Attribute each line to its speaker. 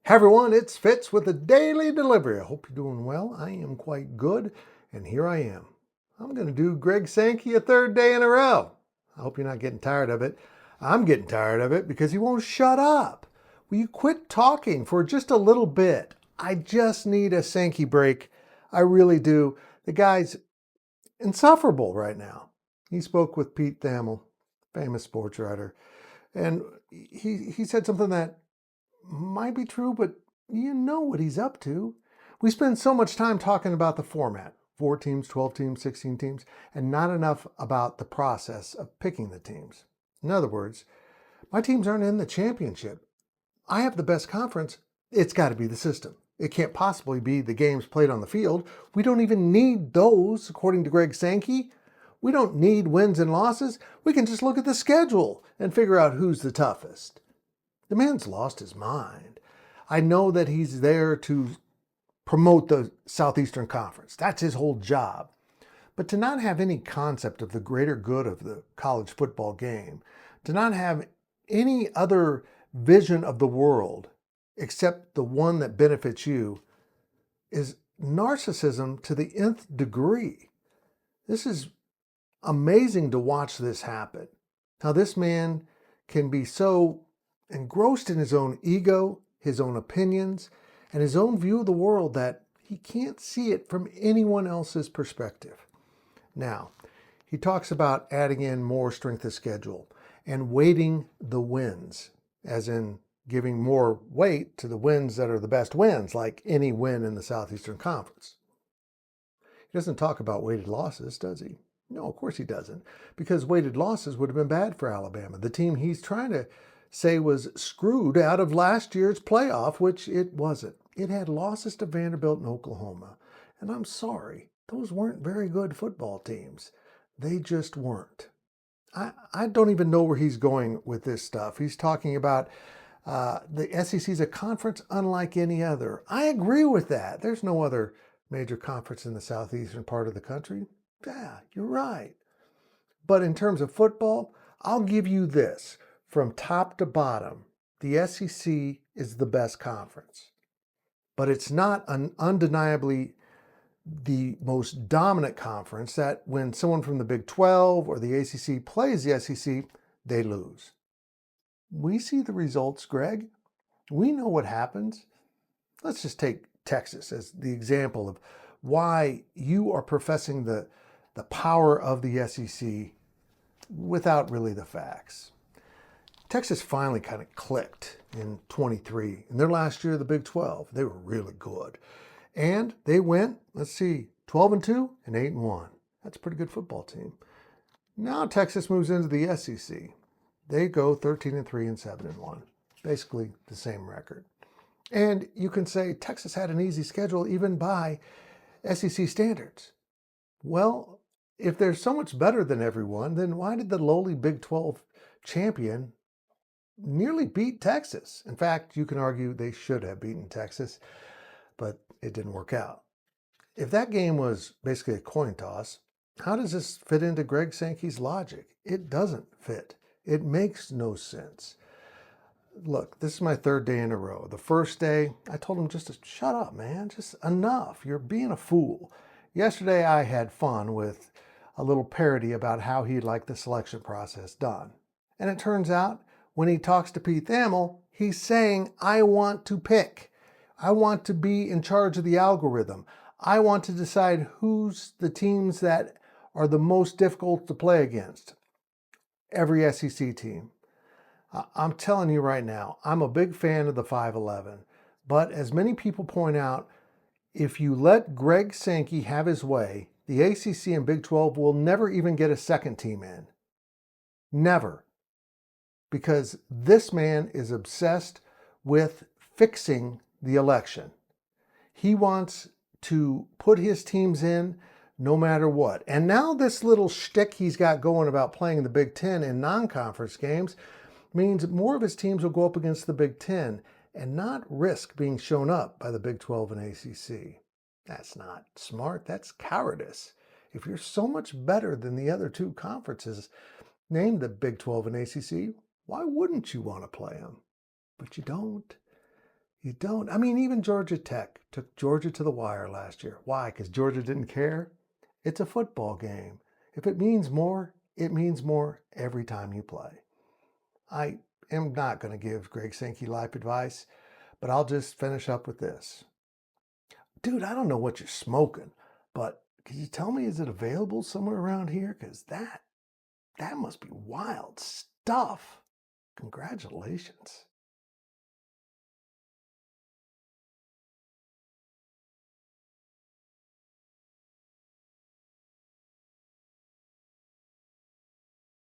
Speaker 1: Hey everyone, it's Fitz with a daily delivery. I hope you're doing well. I am quite good, and here I am. I'm going to do Greg Sankey a third day in a row. I hope you're not getting tired of it. I'm getting tired of it because he won't shut up. Will you quit talking for just a little bit? I just need a Sankey break. I really do. The guy's insufferable right now. He spoke with Pete Thamel, famous sports writer, and he said something that might be true, but you know what he's up to. We spend so much time talking about the format, 4 teams, 12 teams, 16 teams, and not enough about the process of picking the teams. In other words, my teams aren't in the championship. I have the best conference. It's got to be the system. It can't possibly be the games played on the field. We don't even need those, according to Greg Sankey. We don't need wins and losses. We can just look at the schedule and figure out who's the toughest. The man's lost his mind. I know that he's there to promote the Southeastern Conference. That's his whole job. But to not have any concept of the greater good of the college football game, to not have any other vision of the world except the one that benefits you, is narcissism to the nth degree. This is amazing to watch this happen. How this man can be so engrossed in his own ego, his own opinions, and his own view of the world that he can't see it from anyone else's perspective. Now, he talks about adding in more strength of schedule and weighting the wins, as in giving more weight to the wins that are the best wins, like any win in the Southeastern Conference. He doesn't talk about weighted losses, does he? No, of course he doesn't, because weighted losses would have been bad for Alabama, the team he's trying to say was screwed out of last year's playoff, which it wasn't. It had losses to Vanderbilt and Oklahoma. And I'm sorry, those weren't very good football teams. They just weren't. I don't even know where he's going with this stuff. He's talking about the SEC is a conference unlike any other. I agree with that. There's no other major conference in the southeastern part of the country. Yeah, you're right. But in terms of football, I'll give you this. From top to bottom, the SEC is the best conference. But it's not undeniably the most dominant conference that when someone from the Big 12 or the ACC plays the SEC, they lose. We see the results, Greg. We know what happens. Let's just take Texas as the example of why you are professing the power of the SEC without really the facts. Texas finally kind of clicked in 23. In their last year of the Big 12, they were really good. And they went, 12-2 and 8-1. That's a pretty good football team. Now Texas moves into the SEC. They go 13-3 and 7-1. Basically the same record. And you can say Texas had an easy schedule even by SEC standards. Well, if they're so much better than everyone, then why did the lowly Big 12 champion nearly beat Texas? In fact, you can argue they should have beaten Texas, but it didn't work out. If that game was basically a coin toss, how does this fit into Greg Sankey's logic? It doesn't fit. It makes no sense. Look, this is my third day in a row. The first day, I told him just to shut up, man. Just enough. You're being a fool. Yesterday, I had fun with a little parody about how he'd like the selection process done. And it turns out, when he talks to Pete Thamel, he's saying, I want to pick. I want to be in charge of the algorithm. I want to decide who's the teams that are the most difficult to play against. Every SEC team. I'm telling you right now, I'm a big fan of the 5-11. But as many people point out, if you let Greg Sankey have his way, the ACC and Big 12 will never even get a second team in. Never. Because this man is obsessed with fixing the election. He wants to put his teams in no matter what. And now this little shtick he's got going about playing the Big 10 in non-conference games means more of his teams will go up against the Big 10 and not risk being shown up by the Big 12 and ACC. That's not smart. That's cowardice. If you're so much better than the other two conferences, named the Big 12 and ACC, why wouldn't you want to play them? But you don't. You don't. I mean, even Georgia Tech took Georgia to the wire last year. Why? Because Georgia didn't care? It's a football game. If it means more, it means more every time you play. I am not going to give Greg Sankey life advice, but I'll just finish up with this. Dude, I don't know what you're smoking, but could you tell me, is it available somewhere around here? Because that must be wild stuff. Congratulations.